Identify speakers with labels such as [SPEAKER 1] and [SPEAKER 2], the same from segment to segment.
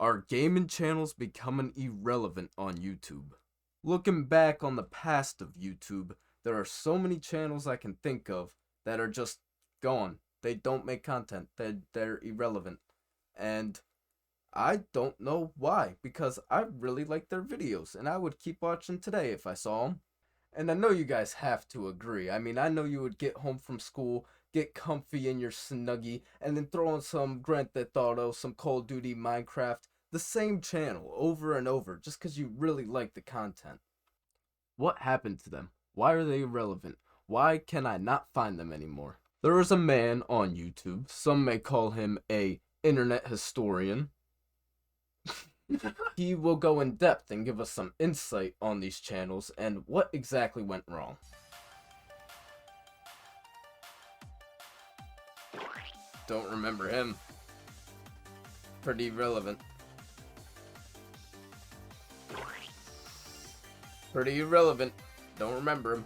[SPEAKER 1] Are gaming channels becoming irrelevant on YouTube? Looking back on the past of YouTube, there are so many channels I can think of that are just gone. They don't make content. They're irrelevant. And I don't know why, because I really like their videos and I would keep watching today if I saw them. And I know you guys have to agree. I mean, I know you would get home from school, get comfy in your snuggie, and then throw on some Grand Theft Auto, some Call of Duty, Minecraft, the same channel over and over just because you really like the content. What happened to them? Why are they irrelevant? Why can I not find them anymore? There is a man on YouTube, some may call him a internet historian. He will go in depth and give us some insight on these channels and what exactly went wrong. Don't remember him. Pretty irrelevant. Pretty irrelevant. Don't remember him.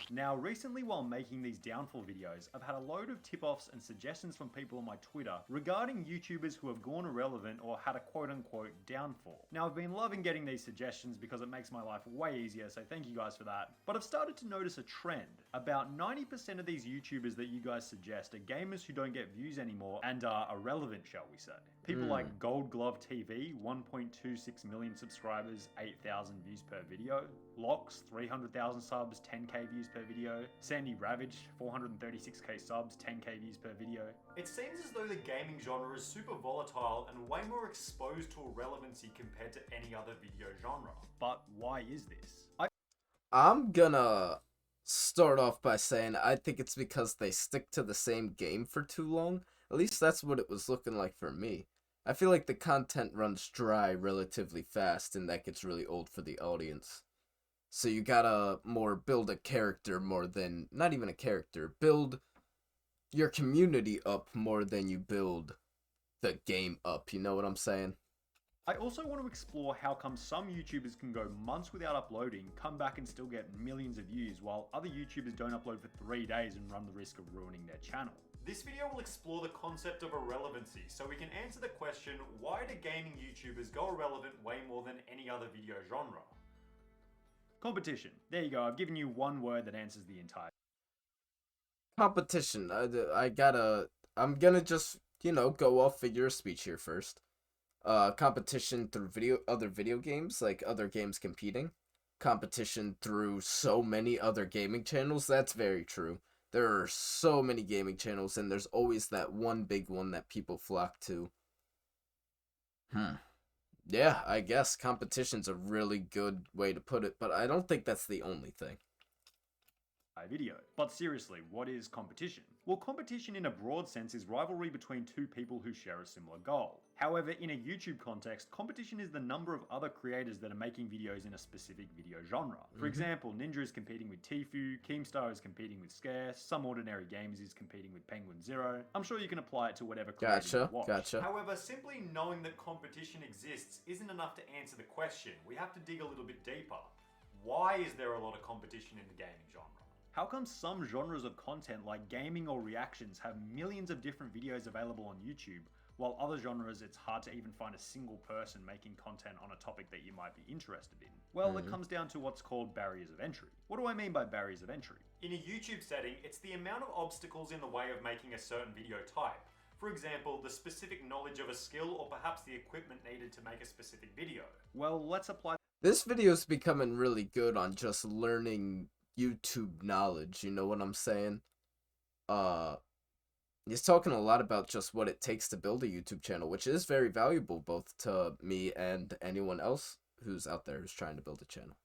[SPEAKER 2] Now, recently while making these downfall videos, I've had a load of tip-offs and suggestions from people on my Twitter regarding YouTubers who have gone irrelevant or had a quote-unquote downfall. Now, I've been loving getting these suggestions because it makes my life way easier, so thank you guys for that. But I've started to notice a trend. About 90% of these YouTubers that you guys suggest are gamers who don't get views anymore and are irrelevant, shall we say. People like Gold Glove TV, 1.26 million subscribers, 8,000 views per video. Lox, 300,000 subs, 10k views per video. Sandy Ravage, 436k subs, 10k views per video.
[SPEAKER 3] It seems as though the gaming genre is super volatile and way more exposed to irrelevancy compared to any other video genre.
[SPEAKER 2] But why is this?
[SPEAKER 1] I'm gonna start off by saying I think it's because they stick to the same game for too long. At least that's what it was looking like for me. I feel like the content runs dry relatively fast and that gets really old for the audience. So you gotta more build a character more than, not even a character, build your community up more than you build the game up, you know what I'm saying?
[SPEAKER 2] I also want to explore how come some YouTubers can go months without uploading, come back and still get millions of views, while other YouTubers don't upload for 3 days and run the risk of ruining their channel.
[SPEAKER 3] This video will explore the concept of irrelevancy, so we can answer the question, why do gaming YouTubers go irrelevant way more than any other video genre?
[SPEAKER 2] Competition. There you go, I've given you one word that answers the entire.
[SPEAKER 1] Competition. I'm gonna just, go off figure of speech here first. Competition through other video games, like other games competing. Competition through so many other gaming channels, that's very true. There are so many gaming channels, and there's always that one big one that people flock to. Yeah, I guess competition's a really good way to put it, but I don't think that's the only thing.
[SPEAKER 2] Video. But seriously, what is competition? Well, competition in a broad sense is rivalry between two people who share a similar goal. However, in a YouTube context, competition is the number of other creators that are making videos in a specific video genre. For example, Ninja is competing with Tfue, Keemstar is competing with Scarce, Some Ordinary Games is competing with Penguin Zero. I'm sure you can apply it to whatever creator you watch.
[SPEAKER 1] Gotcha.
[SPEAKER 3] However, simply knowing that competition exists isn't enough to answer the question. We have to dig a little bit deeper. Why is there a lot of competition in the gaming genre?
[SPEAKER 2] How come some genres of content like gaming or reactions have millions of different videos available on YouTube, while other genres it's hard to even find a single person making content on a topic that you might be interested in? Well, it comes down to what's called barriers of entry. What do I mean by barriers of entry?
[SPEAKER 3] In a YouTube setting, it's the amount of obstacles in the way of making a certain video type. For example, the specific knowledge of a skill or perhaps the equipment needed to make a specific video.
[SPEAKER 2] Well, let's apply.
[SPEAKER 1] This video's becoming really good on just learning YouTube knowledge, you know what I'm saying? He's talking a lot about just what it takes to build a YouTube channel, which is very valuable both to me and anyone else who's out there who's trying to build a channel.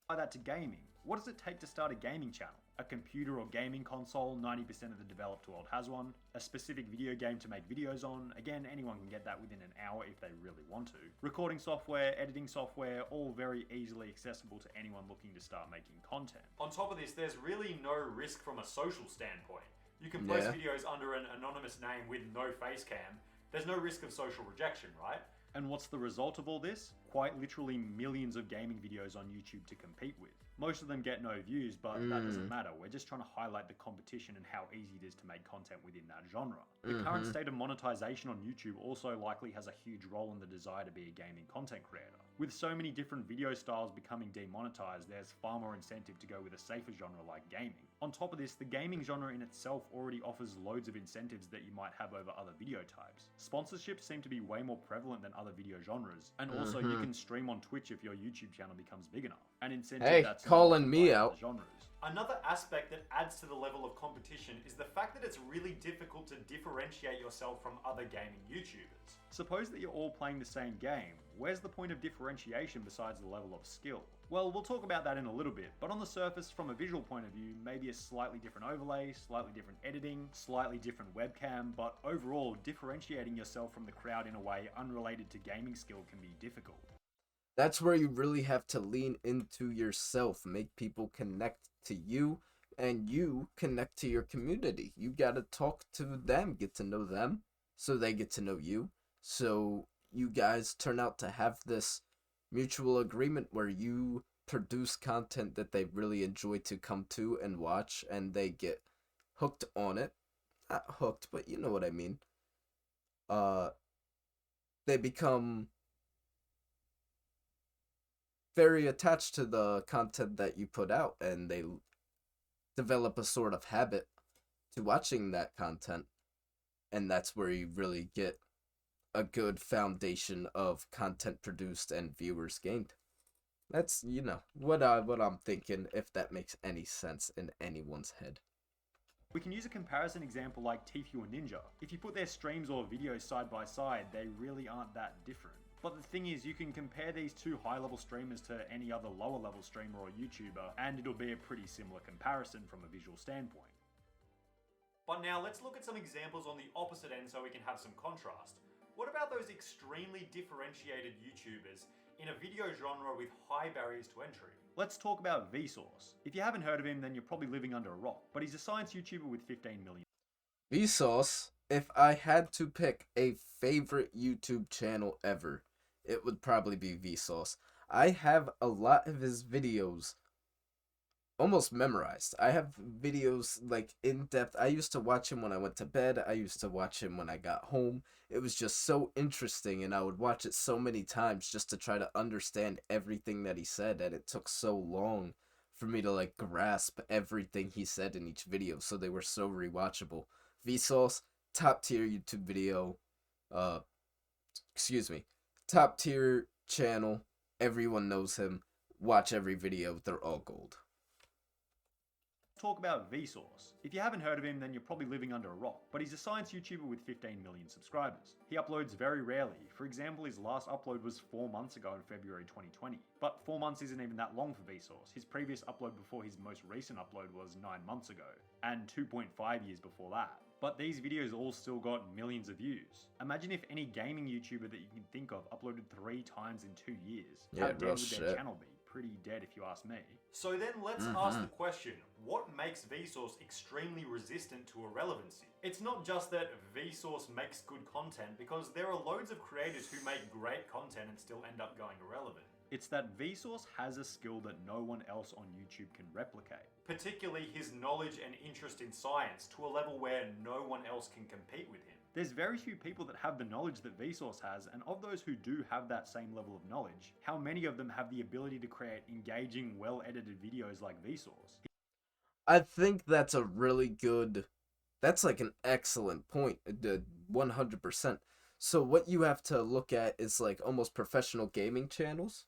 [SPEAKER 2] That to gaming. What does it take to start a gaming channel? A computer or gaming console, 90% of the developed world has one. A specific video game to make videos on, again, anyone can get that within an hour if they really want to. Recording software, editing software, all very easily accessible to anyone looking to start making content.
[SPEAKER 3] On top of this, there's really no risk from a social standpoint. You can post videos under an anonymous name with no face cam. There's no risk of social rejection, right?
[SPEAKER 2] And what's the result of all this? quite literally millions of gaming videos on YouTube to compete with. Most of them get no views, but that doesn't matter. We're just trying to highlight the competition and how easy it is to make content within that genre. The current state of monetization on YouTube also likely has a huge role in the desire to be a gaming content creator. With so many different video styles becoming demonetized, there's far more incentive to go with a safer genre like gaming. On top of this, the gaming genre in itself already offers loads of incentives that you might have over other video types. Sponsorships seem to be way more prevalent than other video genres, and also you can stream on Twitch if your YouTube channel becomes big enough. An incentive
[SPEAKER 1] Hey,
[SPEAKER 2] that's not
[SPEAKER 1] calling
[SPEAKER 2] offered
[SPEAKER 1] me
[SPEAKER 2] by
[SPEAKER 1] out.
[SPEAKER 2] other genres.
[SPEAKER 3] Another aspect that adds to the level of competition is the fact that it's really difficult to differentiate yourself from other gaming YouTubers.
[SPEAKER 2] Suppose that you're all playing the same game. Where's the point of differentiation besides the level of skill? Well, we'll talk about that in a little bit, but on the surface, from a visual point of view, maybe a slightly different overlay, slightly different editing, slightly different webcam, but overall, differentiating yourself from the crowd in a way unrelated to gaming skill can be difficult.
[SPEAKER 1] That's where you really have to lean into yourself, make people connect to you, and you connect to your community. You gotta talk to them, get to know them, so they get to know you. So you guys turn out to have this mutual agreement where you produce content that they really enjoy to come to and watch, and they get hooked on it. Not hooked, but you know what I mean. They become very attached to the content that you put out, and they develop a sort of habit to watching that content, and that's where you really get a good foundation of content produced and viewers gained. That's, you know, what I'm thinking, if that makes any sense in anyone's head.
[SPEAKER 2] We can use a comparison example like Tfue and Ninja. If you put their streams or videos side by side, they really aren't that different. But the thing is, you can compare these two high-level streamers to any other lower-level streamer or YouTuber, and it'll be a pretty similar comparison from a visual standpoint.
[SPEAKER 3] But now let's look at some examples on the opposite end so we can have some contrast. What about those extremely differentiated YouTubers in a video genre with high barriers to entry?
[SPEAKER 2] Let's talk about Vsauce. If you haven't heard of him, then you're probably living under a rock, but he's a science YouTuber with 15 million.
[SPEAKER 1] Vsauce, if I had to pick a favorite YouTube channel ever, it would probably be Vsauce. I have a lot of his videos almost memorized. I have videos like in depth. I used to watch him when I went to bed. I used to watch him when I got home. It was just so interesting, and I would watch it so many times just to try to understand everything that he said, and it took so long for me to like grasp everything he said in each video, so they were so rewatchable. Vsauce, top tier YouTube video, top tier channel. Everyone knows him. Watch every video. They're all gold.
[SPEAKER 2] Talk about Vsauce. If you haven't heard of him, then you're probably living under a rock, but he's a science YouTuber with 15 million subscribers. He uploads very rarely. For example, his last upload was 4 months ago in February 2020. But 4 months isn't even that long for Vsauce. His previous upload before his most recent upload was 9 months ago, and 2.5 years before that. But these videos all still got millions of views. Imagine if any gaming YouTuber that you can think of uploaded 3 times in 2 years.
[SPEAKER 1] Yeah,
[SPEAKER 2] How dead
[SPEAKER 1] real
[SPEAKER 2] would their
[SPEAKER 1] shit.
[SPEAKER 2] channel be? Pretty dead if you ask me.
[SPEAKER 3] So then let's ask the question, what makes Vsauce extremely resistant to irrelevancy? It's not just that Vsauce makes good content, because there are loads of creators who make great content and still end up going irrelevant.
[SPEAKER 2] It's that Vsauce has a skill that no one else on YouTube can replicate.
[SPEAKER 3] Particularly his knowledge and interest in science to a level where no one else can compete with him.
[SPEAKER 2] There's very few people that have the knowledge that Vsauce has, and of those who do have that same level of knowledge, how many of them have the ability to create engaging, well-edited videos like Vsauce?
[SPEAKER 1] I think that's a really good, that's like an excellent point, 100%. So what you have to look at is like almost professional gaming channels.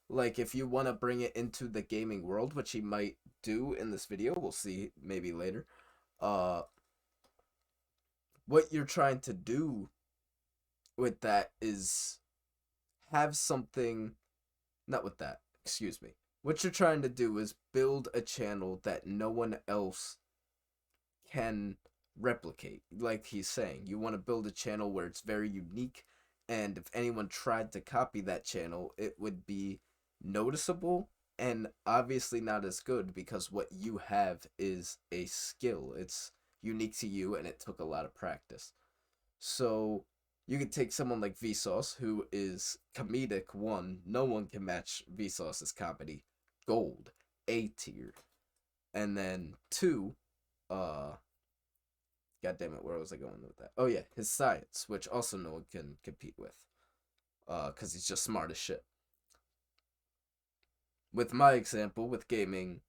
[SPEAKER 1] Like if you want to bring it into the gaming world, which he might do in this video, we'll see maybe later. What you're trying to do with that is have something, not with that, excuse me. What you're trying to do is build a channel that no one else can replicate. Like he's saying, you want to build a channel where it's very unique, and if anyone tried to copy that channel, it would be noticeable and obviously not as good, because what you have is a skill. It's unique to you, and it took a lot of practice. So You could take someone like Vsauce, who is comedic. One, no one can match Vsauce's comedy. Gold, A tier. And then two, God damn it, where was I going with that? Oh yeah, his science, which also no one can compete with. Cause he's just smart as shit. With my example, with gaming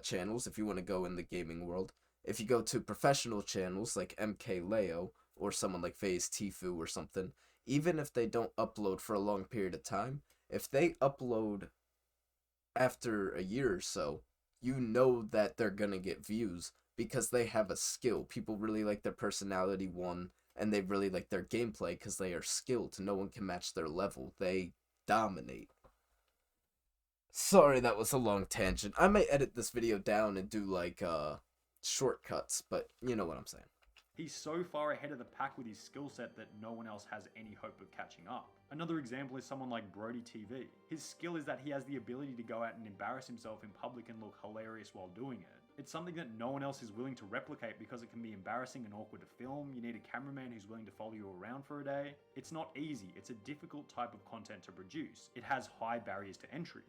[SPEAKER 1] channels, if you want to go in the gaming world, if you go to professional channels like MKLeo or someone like FaZe Tfue or something, even if they don't upload for a long period of time, if they upload after a year or so, you know that they're gonna get views because they have a skill. People really like their personality, one, and they really like their gameplay because they are skilled. No one can match their level. They dominate. Sorry, that was a long tangent. I might edit this video down and do like shortcuts, but you know what I'm saying.
[SPEAKER 2] He's so far ahead of the pack with his skill set that no one else has any hope of catching up. Another example is someone like Brody TV. His skill is that he has the ability to go out and embarrass himself in public and look hilarious while doing it. It's something that no one else is willing to replicate because it can be embarrassing and awkward to film. You need a cameraman who's willing to follow you around for a day. It's not easy. It's a difficult type of content to produce. It has high barriers to entry.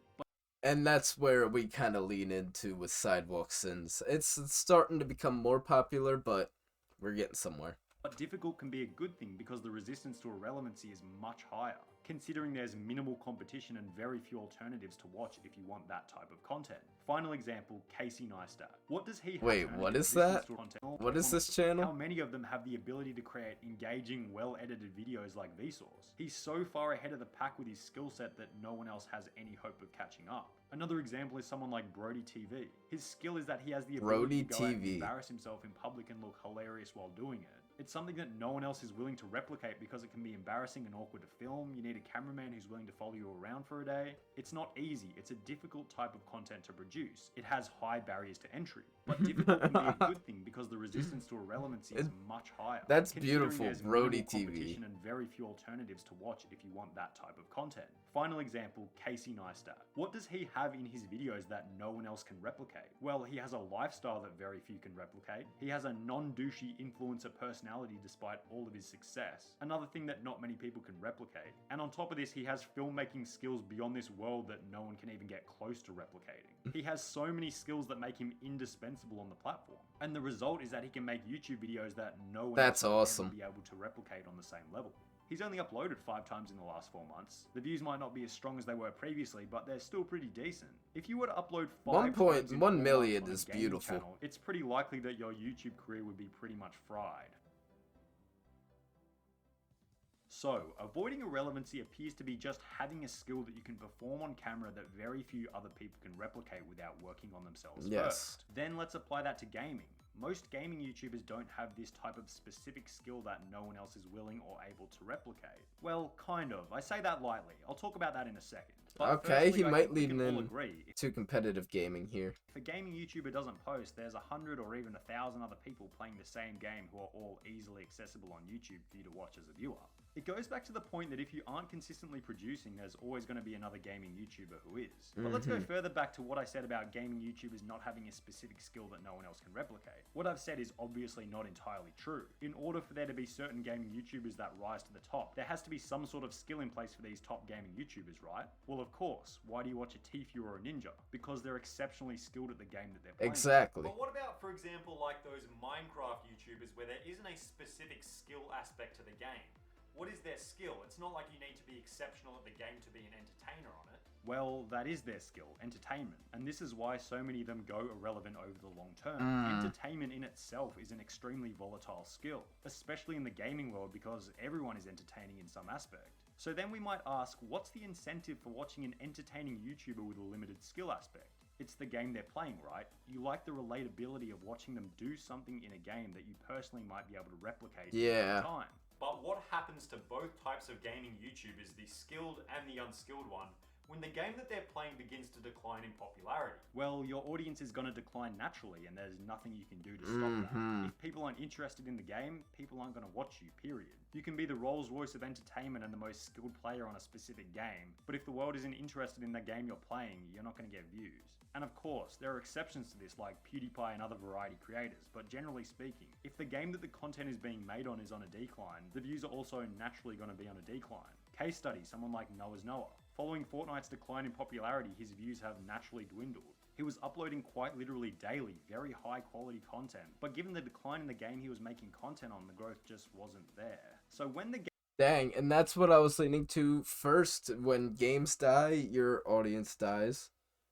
[SPEAKER 1] And that's where we kind of lean into with Sidewalk Sins. It's starting to become more popular, but we're getting somewhere.
[SPEAKER 2] But difficult can be a good thing because the resistance to irrelevancy is much higher, considering there's minimal competition and very few alternatives to watch if you want that type of content. Final example, Casey Neistat. What does he have?
[SPEAKER 1] Wait, what is that? What is this channel?
[SPEAKER 2] How many of them have the ability to create engaging, well-edited videos like Vsauce? He's so far ahead of the pack with his skill set that no one else has any hope of catching up. Another example is someone like Brody TV. His skill is that he has the ability to go out and embarrass himself in public and look hilarious while doing it. It's something that no one else is willing to replicate because it can be embarrassing and awkward to film. You need a cameraman who's willing to follow you around for a day. It's not easy. It's a difficult type of content to produce. It has high barriers to entry. But difficult can be a good thing because the resistance to irrelevancy is much higher.
[SPEAKER 1] That's beautiful, Brody TV.
[SPEAKER 2] Competition and very few alternatives to watch if you want that type of content. Final example, Casey Neistat. What does he have in his videos that no one else can replicate? Well, he has a lifestyle that very few can replicate. He has a non-douchey influencer personality despite all of his success. Another thing that not many people can replicate. And on top of this, he has filmmaking skills beyond this world that no one can even get close to replicating. He has so many skills that make him indispensable on the platform. And the result is that he can make YouTube videos that no one else will ever be able to replicate on the same level. He's only uploaded 5 times in the last 4 months. The views might not be as strong as they were previously, but they're still pretty decent. If you were to upload
[SPEAKER 1] 1.1 million is beautiful.
[SPEAKER 2] Channel, it's pretty likely that your YouTube career would be pretty much fried. So, avoiding irrelevancy appears to be just having a skill that you can perform on camera that very few other people can replicate without working on themselves first. Then let's apply that to gaming. Most gaming YouTubers don't have this type of specific skill that no one else is willing or able to replicate. Well, kind of. I say that lightly. I'll talk about that in a second. But
[SPEAKER 1] okay,
[SPEAKER 2] firstly,
[SPEAKER 1] he might lead in
[SPEAKER 2] agree.
[SPEAKER 1] to competitive gaming here.
[SPEAKER 2] If a gaming YouTuber doesn't post, there's 100 or even 1,000 other people playing the same game who are all easily accessible on YouTube for you to watch as a viewer. It goes back to the point that if you aren't consistently producing, there's always going to be another gaming YouTuber who is. But let's go further back to what I said about gaming YouTubers not having a specific skill that no one else can replicate. What I've said is obviously not entirely true. In order for there to be certain gaming YouTubers that rise to the top, there has to be some sort of skill in place for these top gaming YouTubers, right? Well, of course. Why do you watch a Tfue or a Ninja? Because they're exceptionally skilled at the game that they're playing.
[SPEAKER 1] Exactly.
[SPEAKER 3] But what about, for example, like those Minecraft YouTubers where there isn't a specific skill aspect to the game? What is their skill? It's not like you need to be exceptional at the game to be an entertainer on it.
[SPEAKER 2] Well, that is their skill, entertainment. And this is why so many of them go irrelevant over the long term. Entertainment in itself is an extremely volatile skill, especially in the gaming world because everyone is entertaining in some aspect. So then we might ask, what's the incentive for watching an entertaining YouTuber with a limited skill aspect? It's the game they're playing, right? You like the relatability of watching them do something in a game that you personally might be able to replicate over time.
[SPEAKER 3] But what happens to both types of gaming YouTubers, the skilled and the unskilled one, when the game that they're playing begins to decline in popularity?
[SPEAKER 2] Well, your audience is going to decline naturally and there's nothing you can do to stop that. If people aren't interested in the game, people aren't going to watch you, period. You can be the Rolls Royce of entertainment and the most skilled player on a specific game, but if the world isn't interested in the game you're playing, you're not going to get views. And of course, there are exceptions to this like PewDiePie and other variety creators, but generally speaking, if the game that the content is being made on is on a decline, the views are also naturally going to be on a decline. Case study, someone like Noah's Noah. Following Fortnite's decline in popularity, his views have naturally dwindled. He was uploading quite literally daily, very high quality content, but given the decline in the game he was making content on, the growth just wasn't there. So when the
[SPEAKER 1] Dang, and that's what I was leaning to first. When games die, your audience dies.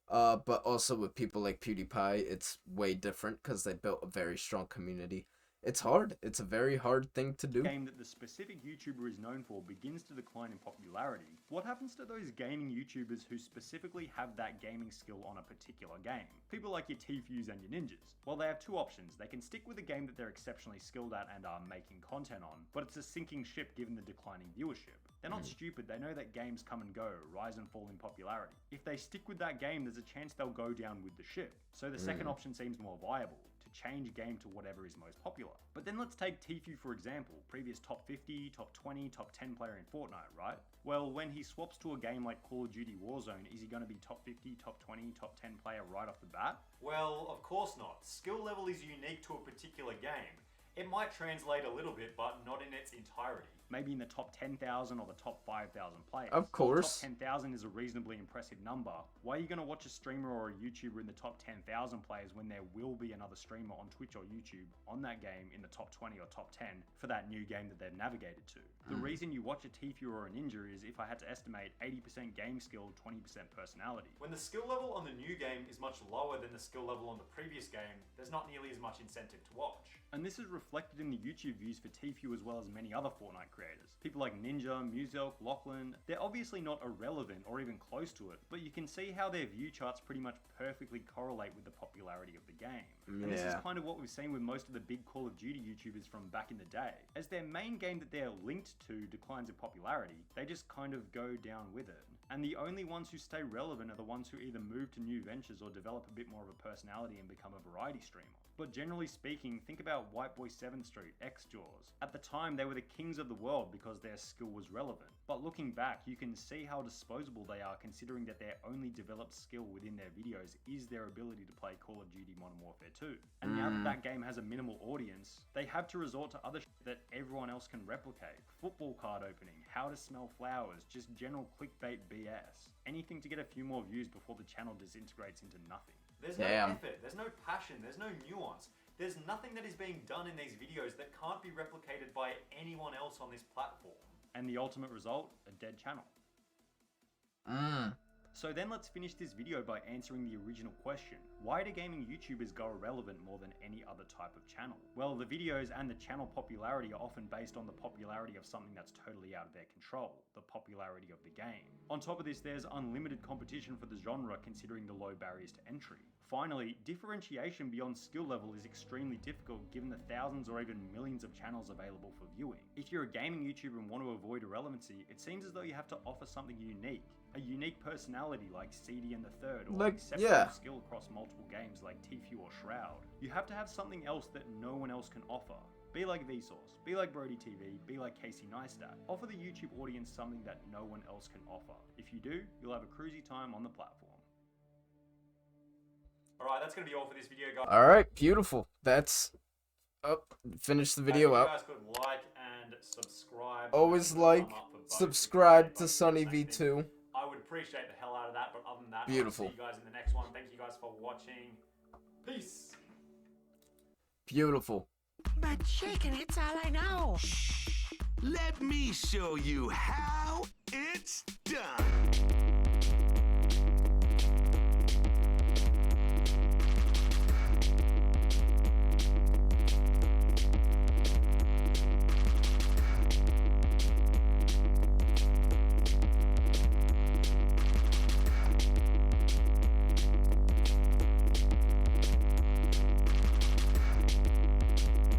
[SPEAKER 1] But also with people like PewDiePie, it's way different because they built a very strong community. It's hard. It's a very hard thing to do.
[SPEAKER 2] game that the specific YouTuber is known for begins to decline in popularity, what happens to those gaming YouTubers who specifically have that gaming skill on a particular game? People like your Tfue and your Ninjas. Well, they have two options. They can stick with a game that they're exceptionally skilled at and are making content on, but it's a sinking ship given the declining viewership. They're not stupid, they know that games come and go, rise and fall in popularity. If they stick with that game, there's a chance they'll go down with the ship. So the second option seems more viable, to change game to whatever is most popular. But then let's take Tfue for example, previous top 50, top 20, top 10 player in Fortnite, right? Well, when he swaps to a game like Call of Duty Warzone, is he going to be top 50, top 20, top 10 player right off the bat?
[SPEAKER 3] Well, of course not. Skill level is unique to a particular game. It might translate a little bit, but not in its entirety.
[SPEAKER 2] Maybe in the top 10,000 or the top 5,000 players.
[SPEAKER 1] Of course.
[SPEAKER 2] Well, top 10,000 is a reasonably impressive number. Why are you going to watch a streamer or a YouTuber in the top 10,000 players when there will be another streamer on Twitch or YouTube on that game in the top 20 or top 10 for that new game that they've navigated to? The reason you watch a Tfue or a Ninja is, if I had to estimate, 80% game skill, 20% personality.
[SPEAKER 3] When the skill level on the new game is much lower than the skill level on the previous game, there's not nearly as much incentive to watch.
[SPEAKER 2] And this is reflected in the YouTube views for Tfue as well as many other Fortnite creators. People like Ninja, Muselk, Lachlan, they're obviously not irrelevant or even close to it, but you can see how their view charts pretty much perfectly correlate with the popularity of the game. And this is kind of what we've seen with most of the big Call of Duty YouTubers from back in the day. As their main game that they're linked to declines in popularity, they just kind of go down with it. And the only ones who stay relevant are the ones who either move to new ventures or develop a bit more of a personality and become a variety streamer. But generally speaking, think about Whiteboy 7th Street, X-Jaws. At the time, they were the kings of the world because their skill was relevant. But looking back, you can see how disposable they are considering that their only developed skill within their videos is their ability to play Call of Duty Modern Warfare 2. And now that that game has a minimal audience, they have to resort to other shit that everyone else can replicate. Football card opening, how to smell flowers, just general clickbait BS. Anything to get a few more views before the channel disintegrates into nothing.
[SPEAKER 3] There's no effort, there's no passion, there's no nuance. There's nothing that is being done in these videos that can't be replicated by anyone else on this platform.
[SPEAKER 2] And the ultimate result, a dead channel. So then let's finish this video by answering the original question. Why do gaming YouTubers go irrelevant more than any other type of channel? Well, the videos and the channel popularity are often based on the popularity of something that's totally out of their control, the popularity of the game. On top of this, there's unlimited competition for the genre considering the low barriers to entry. Finally, differentiation beyond skill level is extremely difficult given the thousands or even millions of channels available for viewing. If you're a gaming YouTuber and want to avoid irrelevancy, it seems as though you have to offer something unique. A unique personality like CD and the Third, or exceptional skill across multiple games like Tfue or Shroud. You have to have something else that no one else can offer. Be like Vsauce, be like Brody TV, be like Casey Neistat. Offer the YouTube audience something that no one else can offer. If you do, you'll have a cruisy time on the platform.
[SPEAKER 3] Alright, that's going to be all for this video, guys.
[SPEAKER 1] Alright, beautiful. That's... finish the video
[SPEAKER 3] You
[SPEAKER 1] up.
[SPEAKER 3] guys could like and subscribe.
[SPEAKER 1] Always like, subscribe to Sunny V2.
[SPEAKER 3] I would appreciate the hell out of that, but other than that,
[SPEAKER 1] Beautiful.
[SPEAKER 3] I'll see you guys in the next one. Thank you guys for watching. Peace.
[SPEAKER 1] Beautiful.
[SPEAKER 4] But chicken, it's all I know.
[SPEAKER 5] Let me show you how it's done.